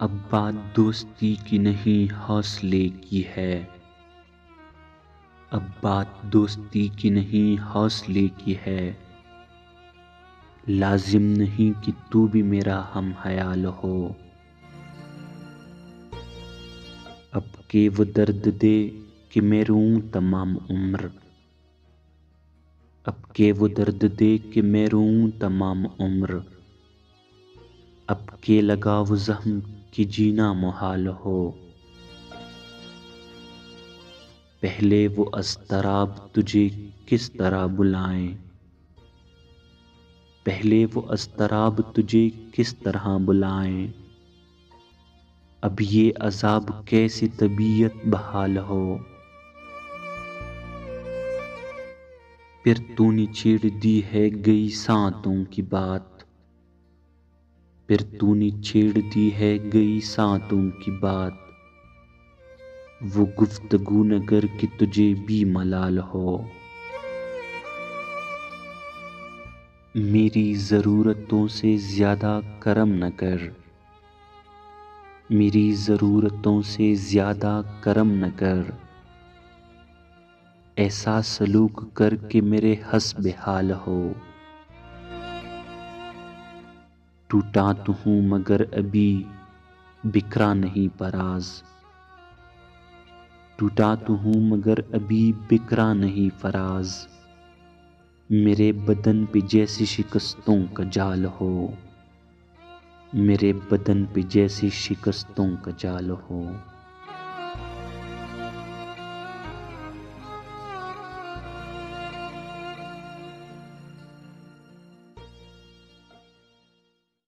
اب بات دوستی کی نہیں حوصلے کی ہے، اب بات دوستی کی نہیں حوصلے کی ہے، لازم نہیں کہ تو بھی میرا ہم خیال ہو، اب کہ وہ درد دے کہ میں روں تمام عمر، اب کہ وہ درد دے کہ میں روں تمام عمر، اب کہ لگا وہ زخم کہ جینا محال ہو، پہلے وہ اضطراب تجھے کس طرح بلائیں، پہلے وہ اضطراب تجھے کس طرح بلائیں، اب یہ عذاب کیسی طبیعت بحال ہو، پھر تو نے چھیڑ دی ہے گئی ساعتوں کی بات، پھر تو نے چھیڑ دی ہے گئی ساعتوں کی بات، وہ گفتگو نگر کہ تجھے بھی ملال ہو، میری ضرورتوں سے زیادہ کرم نہ کر، میری ضرورتوں سے زیادہ کرم نہ کر، ایسا سلوک کر کے میرے حسب حال ہو، ٹوٹا تو ہوں مگر ابھی بکھرا نہیں فراز، ٹوٹا تو ہوں مگر ابھی بکھرا نہیں فراز، میرے بدن پہ جیسی شکستوں کا جال ہو، میرے بدن پہ جیسی شکستوں کا جال ہو۔